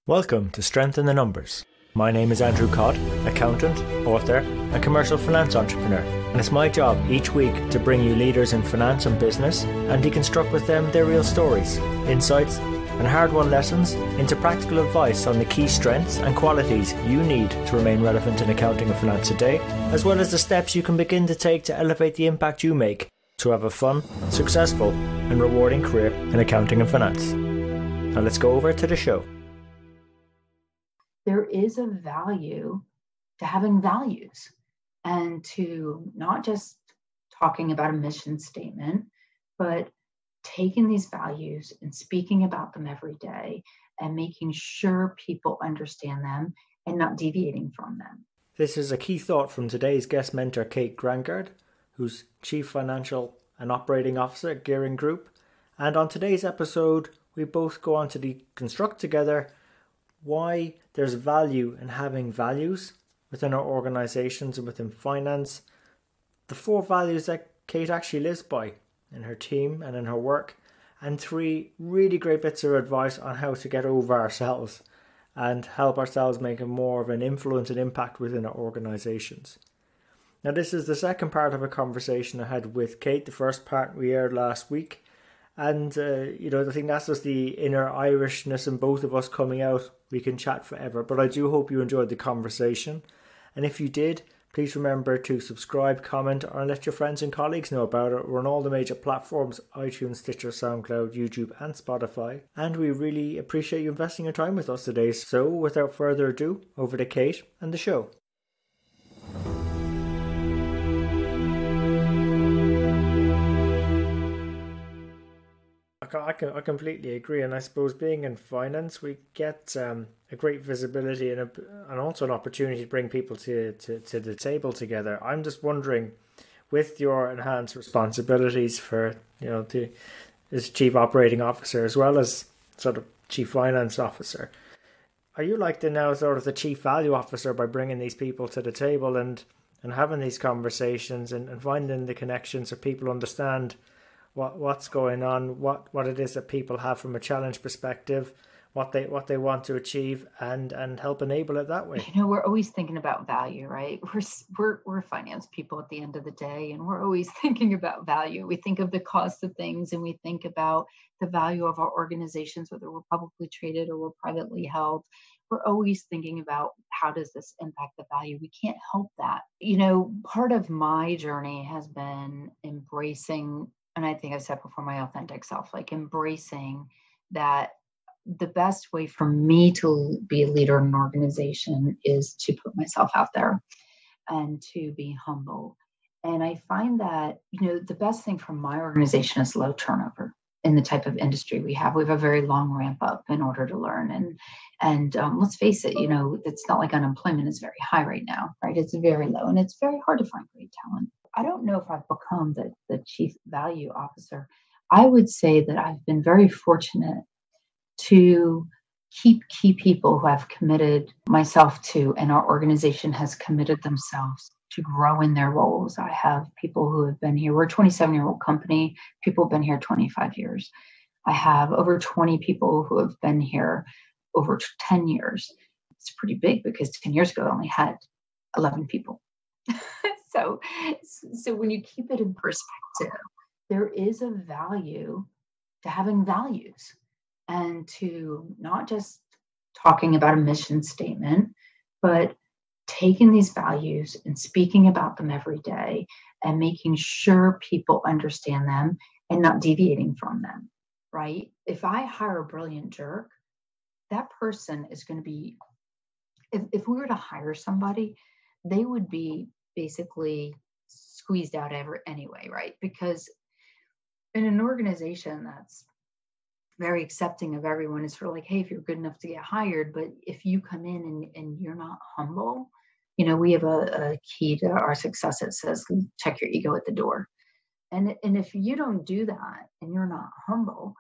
Welcome to Strength in the Numbers. My name is Andrew Codd, accountant, author, and commercial finance entrepreneur, and it's my job each week to bring you leaders in finance and business and deconstruct with them their real stories, insights, and hard-won lessons into practical advice on the key strengths and qualities you need to remain relevant in accounting and finance today, as well as the steps you can begin to take to elevate the impact you make to have a fun, successful, and rewarding career in accounting and finance. Now let's go over to the show. There is a value to having values and to not just talking about a mission statement, but taking these values and speaking about them every day and making sure people understand them and not deviating from them. This is a key thought from today's guest mentor, Kate Grangard, who's Chief Financial and Operating Officer at Gehring Group. And on today's episode, we both go on to deconstruct together why there's value in having values within our organizations and within finance. The 4 values that Kate actually lives by in her team and in her work, and 3 really great bits of advice on how to get over ourselves and help ourselves make more of an influence and impact within our organizations. Now, this is the second part of a conversation I had with Kate. The first part we aired last week. And, I think that's just the inner Irishness in both of us coming out. We can chat forever, but I do hope you enjoyed the conversation. And if you did, please remember to subscribe, comment, or let your friends and colleagues know about it. We're on all the major platforms: iTunes, Stitcher, SoundCloud, YouTube, and Spotify. And we really appreciate you investing your time with us today. So without further ado, over to Kate and the show. I completely agree, and I suppose being in finance, we get a great visibility and also an opportunity to bring people to the table together. I'm just wondering, with your enhanced responsibilities for as Chief Operating Officer as well as sort of Chief Finance Officer, are you like now sort of the Chief Value Officer by bringing these people to the table and having these conversations and finding the connections so people understand what's going on, what it is that people have from a challenge perspective, what they want to achieve, and help enable it that way? We're always thinking about value, right? We're finance people at the end of the day, and we're always thinking about value. We think of the cost of things, and we think about the value of our organizations, whether we're publicly traded or we're privately held. We're always thinking about how does this impact the value. We can't help that. Part of my journey has been embracing, and I think I said before, my authentic self, like embracing that the best way for me to be a leader in an organization is to put myself out there and to be humble. And I find that, the best thing for my organization is low turnover in the type of industry we have. We have a very long ramp up in order to learn. And let's face it, it's not like unemployment is very high right now, right? It's very low, and it's very hard to find great talent. I don't know if I've become the Chief Value Officer. I would say that I've been very fortunate to keep key people who I've committed myself to, and our organization has committed themselves to grow in their roles. I have people who have been here. We're a 27-year-old company. People have been here 25 years. I have over 20 people who have been here over 10 years. It's pretty big because 10 years ago I only had 11 people. So when you keep it in perspective, there is a value to having values and to not just talking about a mission statement, but taking these values and speaking about them every day and making sure people understand them and not deviating from them, right? If I hire a brilliant jerk, that person is going to be, if we were to hire somebody, they would be basically squeezed out anyway, right? Because in an organization that's very accepting of everyone, is sort of like, hey, if you're good enough to get hired, but if you come in and you're not humble, we have a key to our success that says, check your ego at the door. And if you don't do that and you're not humble,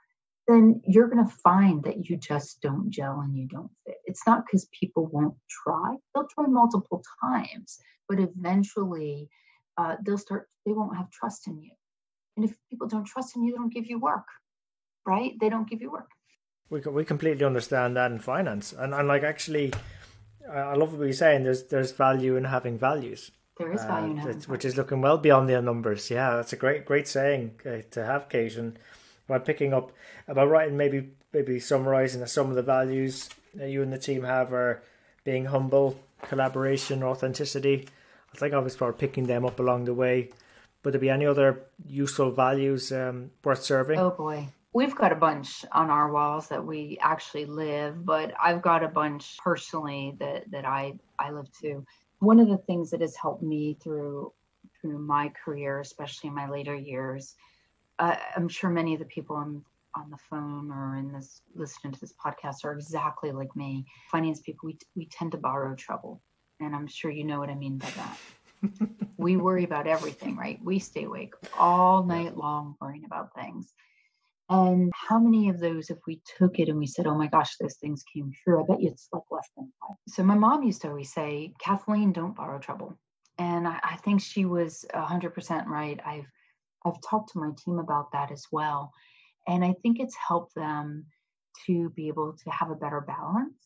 then you're going to find that you just don't gel and you don't fit. It's not because people won't try. They'll try multiple times, but eventually they won't have trust in you. And if people don't trust in you, they don't give you work, right? They don't give you work. We completely understand that in finance, and like actually, I love what you're saying. There's value in having values, There is value in having which is values. looking well beyond the numbers. Yeah, that's a great saying to have, Kate. And by picking up about writing, maybe summarizing that some of the values that you and the team have are being humble, collaboration, authenticity. I think I was probably picking them up along the way. Would there be any other useful values worth serving? Oh boy. We've got a bunch on our walls that we actually live, but I've got a bunch personally that I live too. One of the things that has helped me through my career, especially in my later years, I'm sure many of the people on the phone or in this listening to this podcast are exactly like me. Finance people, we tend to borrow trouble, and I'm sure you know what I mean by that. We worry about everything, right? We stay awake all Yeah. night long worrying about things. And how many of those, if we took it and we said, oh my gosh, those things came true, I bet you it's like less than five. So my mom used to always say, Kathleen, don't borrow trouble. And I think she was 100% right. I've talked to my team about that as well. And I think it's helped them to be able to have a better balance,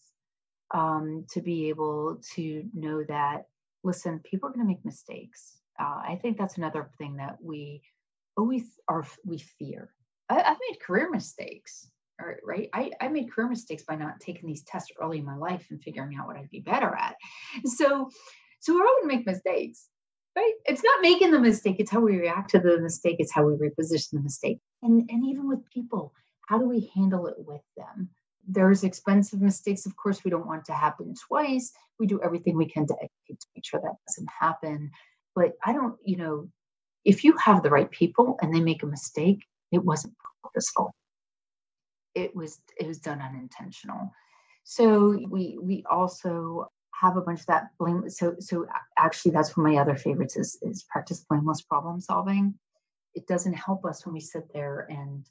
to be able to know that, listen, people are going to make mistakes. I think that's another thing that we always are, we fear. I've made career mistakes, right? I made career mistakes by not taking these tests early in my life and figuring out what I'd be better at. So, so we're all going to make mistakes, right? It's not making the mistake; it's how we react to the mistake. It's how we reposition the mistake. And even with people, how do we handle it with them? There's expensive mistakes, of course, we don't want to happen twice. We do everything we can to educate to make sure that doesn't happen. But I don't, if you have the right people and they make a mistake, it wasn't purposeful. It was done unintentional. So we also have a bunch of that blame. So actually that's one of my other favorites is practice blameless problem solving. It doesn't help us when we sit there and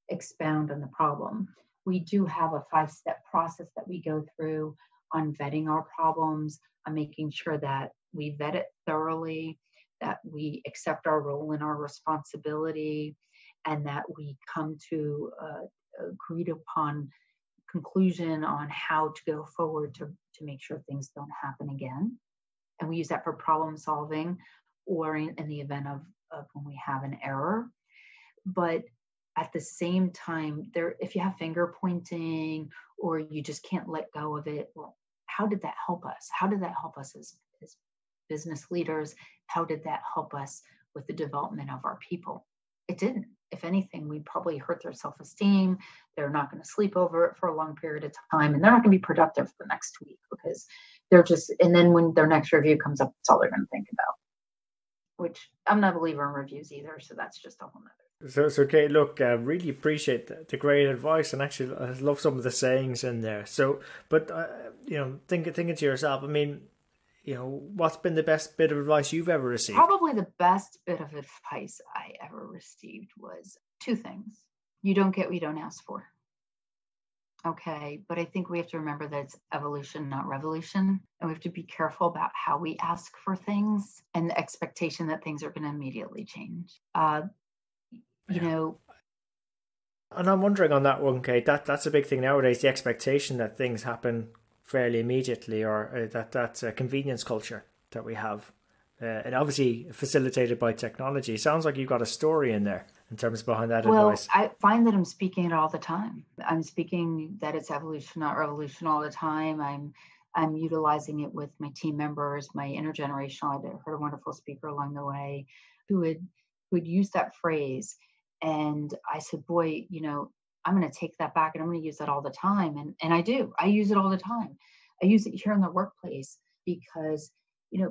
expound on the problem. We do have a 5-step process that we go through on vetting our problems, on making sure that we vet it thoroughly, that we accept our role and our responsibility, and that we come to agreed upon conclusion on how to go forward to make sure things don't happen again. And we use that for problem solving or in the event of when we have an error. But at the same time, there, if you have finger pointing or you just can't let go of it, well, how did that help us? How did that help us as business leaders? How did that help us with the development of our people? It didn't. If anything, we probably hurt their self-esteem. They're not going to sleep over it for a long period of time, and they're not going to be productive the next week because they're just, and then when their next review comes up, that's all they're going to think about, which I'm not a believer in reviews either. So that's just a whole nother. So Kate, look, really appreciate the great advice, and actually, I love some of the sayings in there. So, but thinking to yourself, I mean, what's been the best bit of advice you've ever received? Probably the best bit of advice I ever received was two things. You don't get what you don't ask for. Okay, but I think we have to remember that it's evolution, not revolution. And we have to be careful about how we ask for things and the expectation that things are going to immediately change. You Yeah. know, And I'm wondering on that one, Kate, that's a big thing nowadays, the expectation that things happen fairly immediately, or that's a convenience culture that we have. And obviously facilitated by technology. Sounds like you've got a story in there in terms behind that well, advice. I find that I'm speaking it all the time. I'm speaking that it's evolution, not revolution all the time. I'm utilizing it with my team members, my intergenerational. I heard a wonderful speaker along the way who would use that phrase. And I said, boy, I'm going to take that back and I'm going to use that all the time. And I do. I use it all the time. I use it here in the workplace because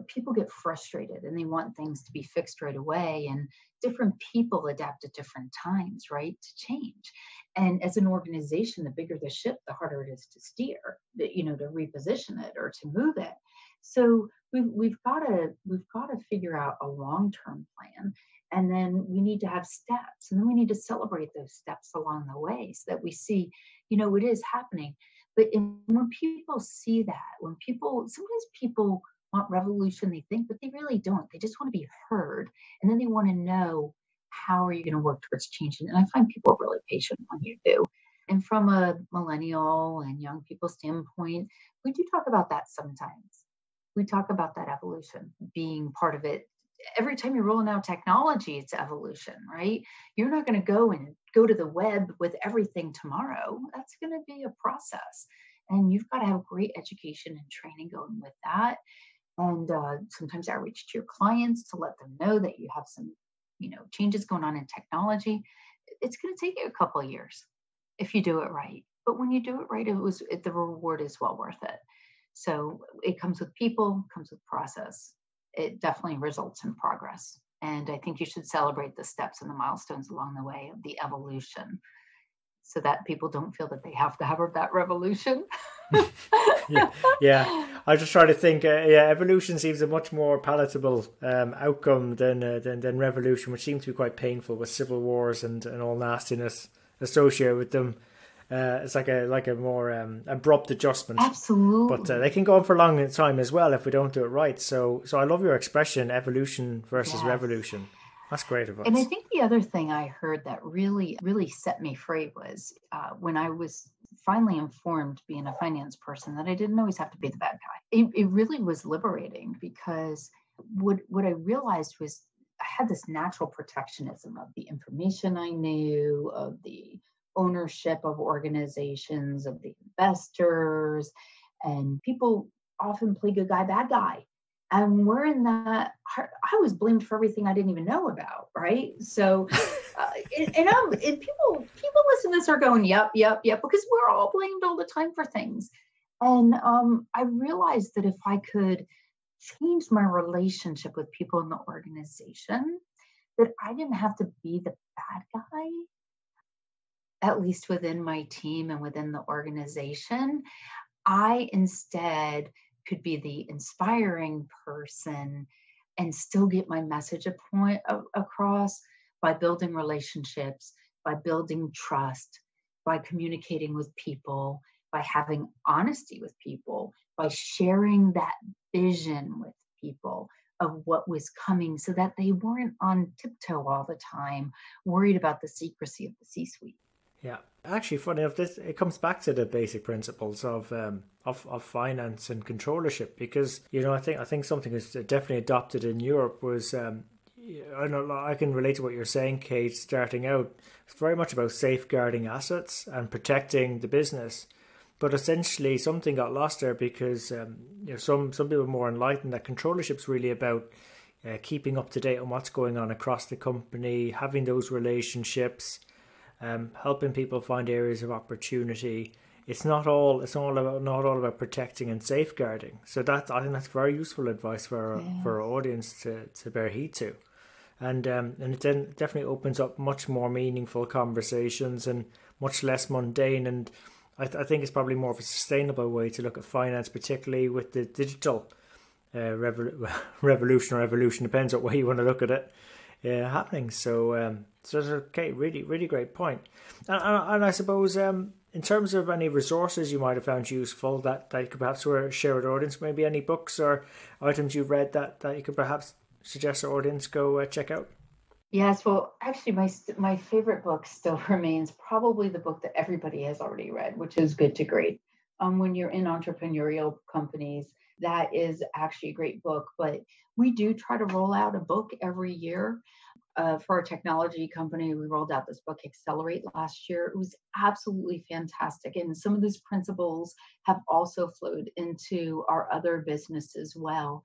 people get frustrated and they want things to be fixed right away. And different people adapt at different times, right, to change. And as an organization, the bigger the ship, the harder it is to steer, to reposition it or to move it. So we've got to figure out a long-term plan, and then we need to have steps, and then we need to celebrate those steps along the way so that we see, it is happening. But when people see that, sometimes people want revolution, they think, but they really don't. They just want to be heard. And then they want to know, how are you going to work towards changing? And I find people are really patient when you do. And from a millennial and young people standpoint, we do talk about that sometimes. We talk about that evolution being part of it. Every time you're rolling out technology, it's evolution, right? You're not going to go to the web with everything tomorrow. That's going to be a process. And you've got to have great education and training going with that. And sometimes outreach to your clients to let them know that you have some, changes going on in technology. It's going to take you a couple of years if you do it right. But when you do it right, the reward is well worth it. So it comes with people, comes with process. It definitely results in progress. And I think you should celebrate the steps and the milestones along the way of the evolution so that people don't feel that they have to have that revolution. yeah. I just try to think. Evolution seems a much more palatable outcome than revolution, which seems to be quite painful with civil wars and all nastiness associated with them. It's like a more abrupt adjustment. Absolutely. But they can go on for a long time as well if we don't do it right. So I love your expression, evolution versus revolution. That's great advice. And I think the other thing I heard that really, really set me free was when I was finally informed, being a finance person, that I didn't always have to be the bad guy. It really was liberating, because what I realized was I had this natural protectionism of the information I knew, of the ownership of organizations, of the investors, and people often play good guy, bad guy. And we're in that, I was blamed for everything I didn't even know about, right? So, and people listen to this are going, yep, because we're all blamed all the time for things. And I realized that if I could change my relationship with people in the organization, that I didn't have to be the bad guy, at least within my team and within the organization. I instead could be the inspiring person and still get my message across by building relationships, by building trust, by communicating with people, by having honesty with people, by sharing that vision with people of what was coming, so that they weren't on tiptoe all the time, worried about the secrecy of the C-suite. Yeah, actually, funny enough, it comes back to the basic principles of finance and controllership, because I think something that's definitely adopted in Europe was I know I can relate to what you're saying, Kate. Starting out, it's very much about safeguarding assets and protecting the business, but essentially something got lost there because some people are more enlightened that controllership's really about keeping up to date on what's going on across the company, having those relationships. Helping people find areas of opportunity. It's not all about protecting and safeguarding. So I think that's very useful advice for our audience to bear heed to, and it then definitely opens up much more meaningful conversations and much less mundane. And I think it's probably more of a sustainable way to look at finance, particularly with the digital revolution or evolution, depends what way you want to look at it. Happening. So okay, really, really great point. And I suppose in terms of any resources you might have found useful that you could perhaps share with our audience, maybe any books or items you've read that you could perhaps suggest our audience go check out. Yes, well, actually, my favorite book still remains probably the book that everybody has already read, which is Good to Great. When you're in entrepreneurial companies, that is actually a great book. But we do try to roll out a book every year. For our technology company, we rolled out this book, Accelerate, last year. It was absolutely fantastic. And some of these principles have also flowed into our other business as well.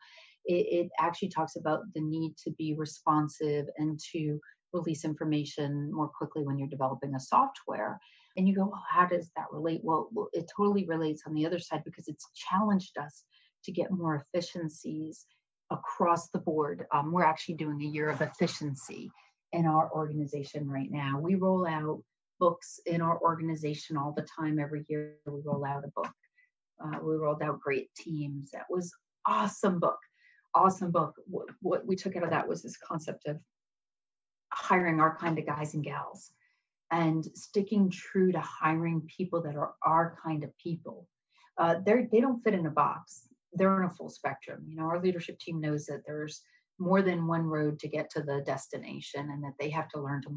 It actually talks about the need to be responsive and to release information more quickly when you're developing a software. And you go, well, how does that relate? Well, it totally relates on the other side, because it's challenged us to get more efficiencies across the board. We're actually doing a year of efficiency in our organization right now. We roll out books in our organization all the time. Every year we roll out a book. We rolled out Great Teams. That was awesome book. What we took out of that was this concept of hiring our kind of guys and gals and sticking true to hiring people that are our kind of people. They don't fit in a box. They're in a full spectrum. Our leadership team knows that there's more than one road to get to the destination, and that they have to learn to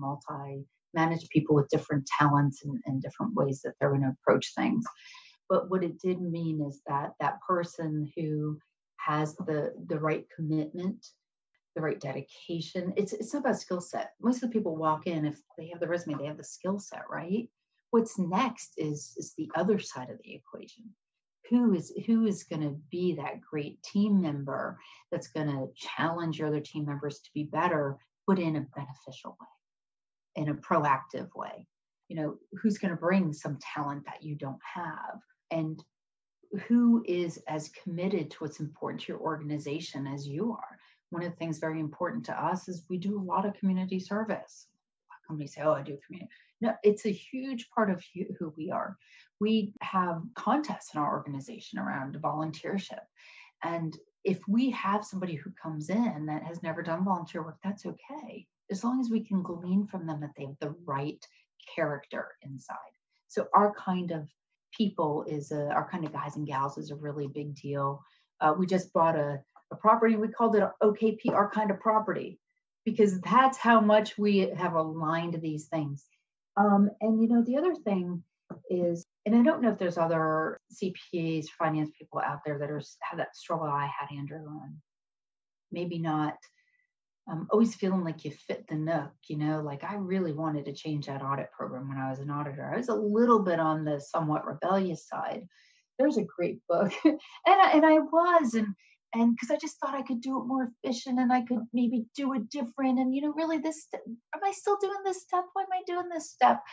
manage people with different talents and different ways that they're going to approach things. But what it did mean is that that person who has the right commitment, the right dedication, it's not about skill set. Most of the people walk in, if they have the resume, they have the skill set, right? What's next is the other side of the equation. Who is going to be that great team member that's going to challenge your other team members to be better, but in a beneficial way, in a proactive way? Who's going to bring some talent that you don't have, and who is as committed to what's important to your organization as you are. One of the things very important to us is we do a lot of community service. Companies say, oh, I do community. No, it's a huge part of who we are. We have contests in our organization around volunteership. And if we have somebody who comes in that has never done volunteer work, that's okay, as long as we can glean from them that they have the right character inside. So our kind of people our kind of guys and gals is a really big deal. We just bought a property. We called it OKP, our kind of property, because that's how much we have aligned these things. And the other thing is, and I don't know if there's other CPAs, finance people out there that have that struggle I had, Andrew, on maybe not always feeling like you fit the nook, like I really wanted to change that audit program when I was an auditor. I was a little bit on the somewhat rebellious side. There's a great book, and I was, and because I just thought I could do it more efficient, and I could maybe do it different, and really am I still doing this step? Why am I doing this step?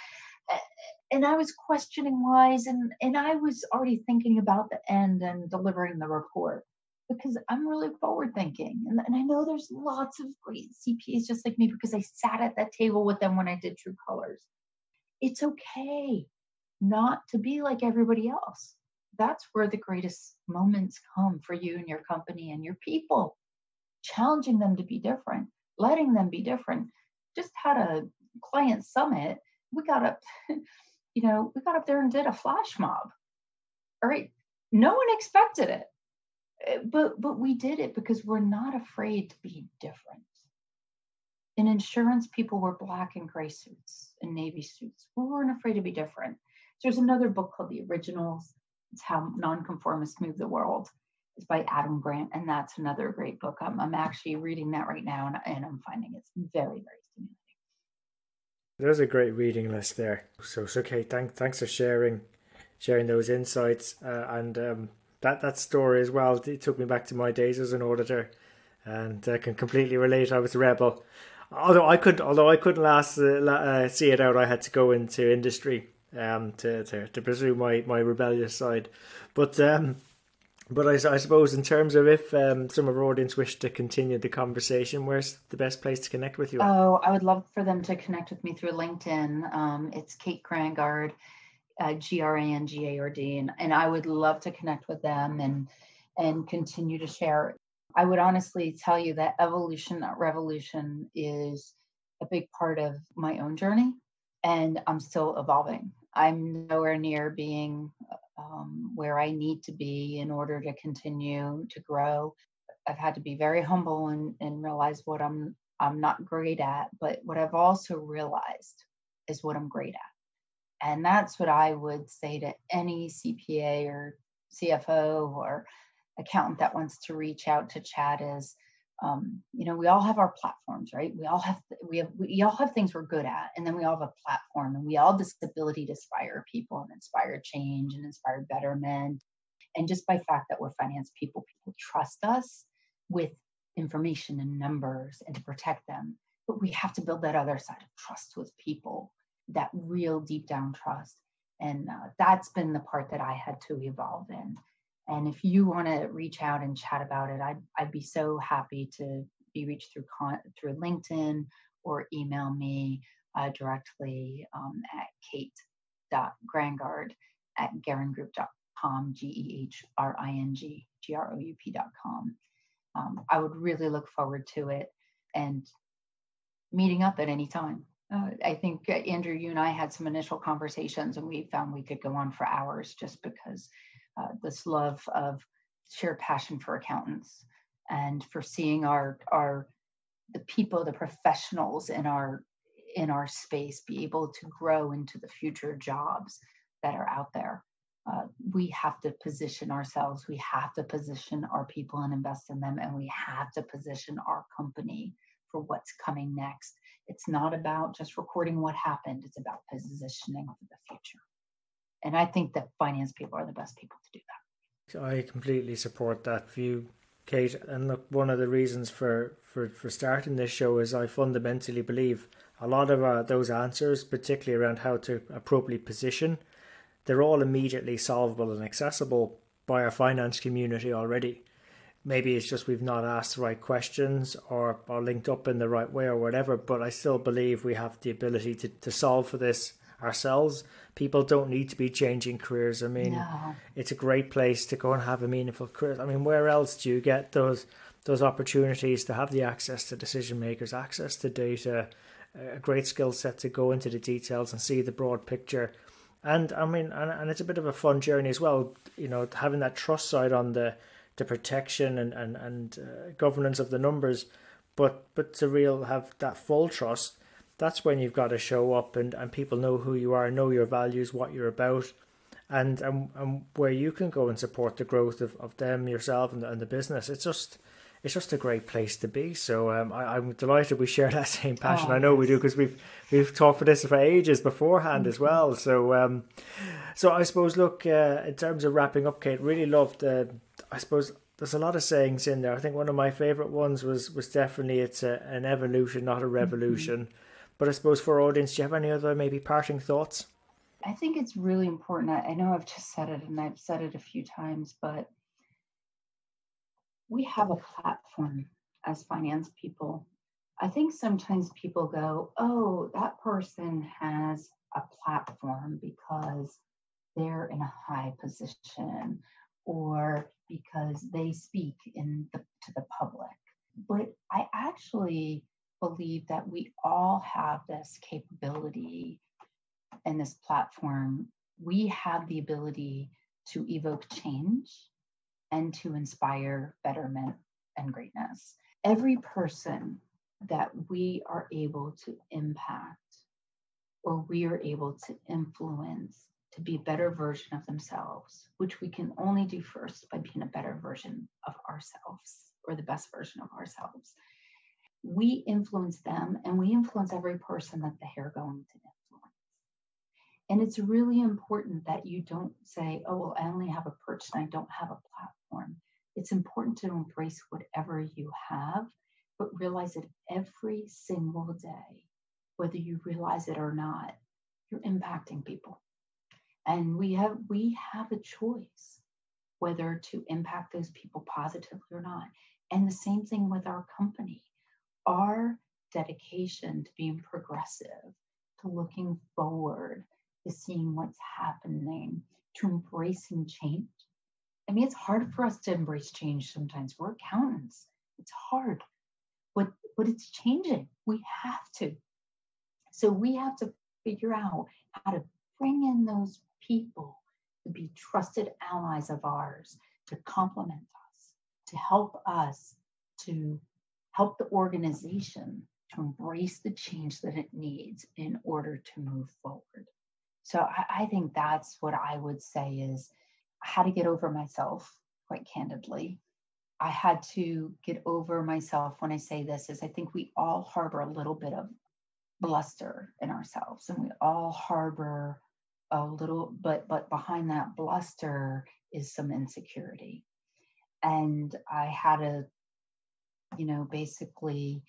And I was questioning whys, and I was already thinking about the end and delivering the report, because I'm really forward thinking. And I know there's lots of great CPAs just like me, because I sat at that table with them when I did True Colors. It's okay not to be like everybody else. That's where the greatest moments come for you and your company and your people. Challenging them to be different, letting them be different. Just had a client summit. We got up, we got up there and did a flash mob. All right. No one expected it. But we did it because we're not afraid to be different. In insurance, people wore black and gray suits and navy suits. We weren't afraid to be different. There's another book called The Originals. It's How Nonconformists Move the World. It's by Adam Grant, and that's another great book. I'm actually reading that right now, and I'm finding it's very, very stimulating. There's a great reading list there. So okay, thanks for sharing those insights and that story as well. It took me back to my days as an auditor, and I can completely relate. I was a rebel, although I couldn't see it out. I had to go into industry to pursue my rebellious side, but I suppose in terms of if some of our audience wish to continue the conversation, where's the best place to connect with you? Oh, I would love for them to connect with me through LinkedIn. It's Kate Grangard, Grangard, and I would love to connect with them and continue to share. I would honestly tell you that evolution, not revolution, is a big part of my own journey, and I'm still evolving. I'm nowhere near being where I need to be in order to continue to grow. I've had to be very humble and realize what I'm not great at, but what I've also realized is what I'm great at. And that's what I would say to any CPA or CFO or accountant that wants to reach out to chat is, we all have our platforms, right? We all have things we're good at, and then we all have a platform, and we all have this ability to inspire people and inspire change and inspire betterment. And just by fact that we're finance people trust us with information and numbers and to protect them. But we have to build that other side of trust with people, that real deep down trust. And that's been the part that I had to evolve in. And if you want to reach out and chat about it, I'd be so happy to be reached through LinkedIn or email me directly at kate.grangard@gehringgroup.com, GEHRINGGROUP.com. I would really look forward to it and meeting up at any time. I think, Andrew, you and I had some initial conversations, and we found we could go on for hours just because this love of shared passion for accountants and for seeing the people, the professionals in our in our space be able to grow into the future jobs that are out there. We have to position ourselves, we have to position our people and invest in them, and we have to position our company for what's coming next. It's not about just recording what happened, it's about positioning for the future. And I think that finance people are the best people to do that. I completely support that view, Kate. And look, one of the reasons for starting this show is I fundamentally believe a lot of those answers, particularly around how to appropriately position, they're all immediately solvable and accessible by our finance community already. Maybe it's just we've not asked the right questions or linked up in the right way or whatever, but I still believe we have the ability to solve for this ourselves. People don't need to be changing careers. I mean, No. It's a great place to go and have a meaningful career. I mean, where else do you get those opportunities to have the access to decision makers, access to data, a great skill set to go into the details and see the broad picture? And I mean, and it's a bit of a fun journey as well, having that trust side on the protection and governance of the numbers, but to have that full trust. That's when you've got to show up and people know who you are, know your values, what you're about, and where you can go and support the growth of them, yourself, and the business. It's just a great place to be. So I'm delighted we share that same passion. I know we do, because we've talked for this for ages beforehand as well. So so I suppose, look, in terms of wrapping up, Kate, really loved. I suppose there's a lot of sayings in there. I think one of my favorite ones was definitely it's an evolution, not a revolution. Mm-hmm. But I suppose for our audience, do you have any other maybe parting thoughts? I think it's really important. I know I've just said it and I've said it a few times, but we have a platform as finance people. I think sometimes people go, oh, that person has a platform because they're in a high position or because they speak to the public. But I actually believe that we all have this capability and this platform. We have the ability to evoke change and to inspire betterment and greatness. Every person that we are able to impact or we are able to influence to be a better version of themselves, which we can only do first by being a better version of ourselves or the best version of ourselves. We influence them and we influence every person that they're going to influence. And it's really important that you don't say, oh, well, I only have a perch and I don't have a platform. It's important to embrace whatever you have, but realize that every single day, whether you realize it or not, you're impacting people. And we have a choice whether to impact those people positively or not. And the same thing with our company. Our dedication to being progressive, to looking forward, to seeing what's happening, to embracing change. I mean, it's hard for us to embrace change sometimes. We're accountants. It's hard, but it's changing. We have to. So we have to figure out how to bring in those people to be trusted allies of ours, to complement us, to help us, to help the organization to embrace the change that it needs in order to move forward. So I think that's what I would say is I had to get over myself, quite candidly. I had to get over myself when I say this, is I think we all harbor a little bit of bluster in ourselves, and we all harbor a little, but behind that bluster is some insecurity. And I had to, basically,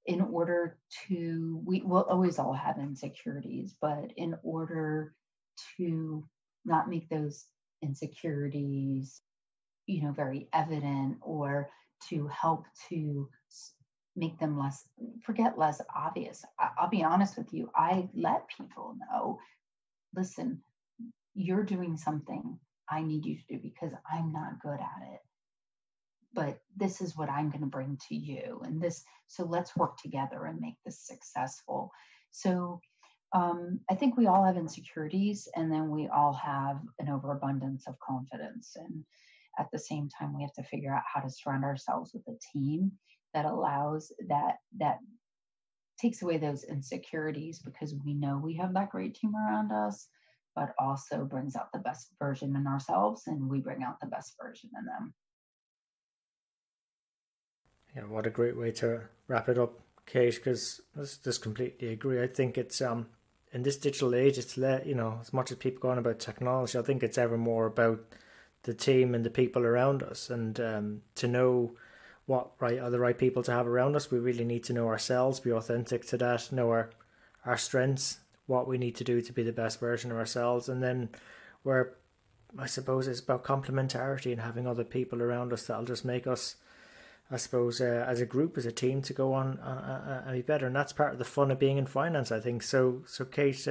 in order to, we will always all have insecurities, but in order to not make those insecurities, very evident, or to help to make them less obvious. I'll be honest with you. I let people know, listen, you're doing something I need you to do because I'm not good at it. But this is what I'm going to bring to you. And so let's work together and make this successful. So I think we all have insecurities, and then we all have an overabundance of confidence. And at the same time, we have to figure out how to surround ourselves with a team that allows that takes away those insecurities because we know we have that great team around us, but also brings out the best version in ourselves, and we bring out the best version in them. Yeah, what a great way to wrap it up, Kate, because I just completely agree. I think it's in this digital age, it's as much as people go on about technology, I think it's ever more about the team and the people around us, and to know what are the right people to have around us. We really need to know ourselves, be authentic to that, know our strengths, what we need to do to be the best version of ourselves, and then I suppose it's about complementarity and having other people around us that'll just make us, I suppose, as a group, as a team, to go on and be better. And that's part of the fun of being in finance, I think. So Kate,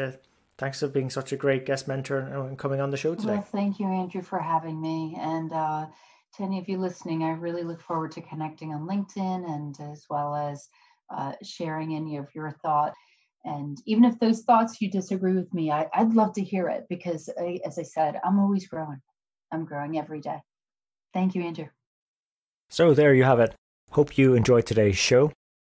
thanks for being such a great guest mentor and coming on the show today. Well, thank you, Andrew, for having me. And to any of you listening, I really look forward to connecting on LinkedIn, and as well as sharing any of your thoughts. And even if those thoughts you disagree with me, I'd love to hear it, because as I said, I'm always growing. I'm growing every day. Thank you, Andrew. So there you have it. Hope you enjoyed today's show.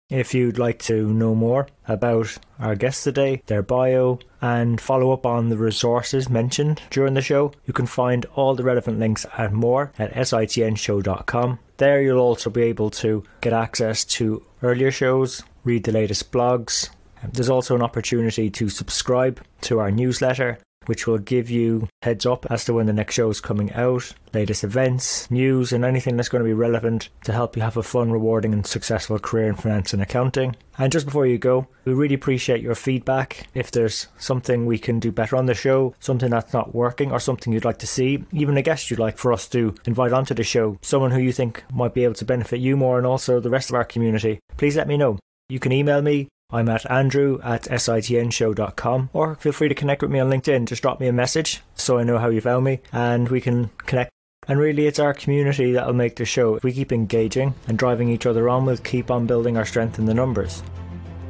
If you'd like to know more about our guests today, their bio, and follow up on the resources mentioned during the show, you can find all the relevant links and more at sitnshow.com. There you'll also be able to get access to earlier shows, read the latest blogs. There's also an opportunity to subscribe to our newsletter, which will give you heads up as to when the next show is coming out, latest events, news, and anything that's going to be relevant to help you have a fun, rewarding and successful career in finance and accounting. And just before you go, we really appreciate your feedback. If there's something we can do better on the show, something that's not working, or something you'd like to see, even a guest you'd like for us to invite onto the show, someone who you think might be able to benefit you more and also the rest of our community, please let me know. You can email me. I'm at andrew@sitnshow.com, or feel free to connect with me on LinkedIn. Just drop me a message so I know how you found me and we can connect. And really, it's our community that'll make the show. If we keep engaging and driving each other on, we'll keep on building our strength in the numbers.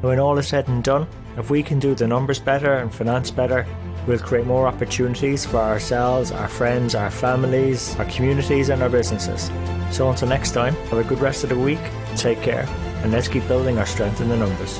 When all is said and done, if we can do the numbers better and finance better, we'll create more opportunities for ourselves, our friends, our families, our communities and our businesses. So until next time, have a good rest of the week, take care, and let's keep building our strength in the numbers.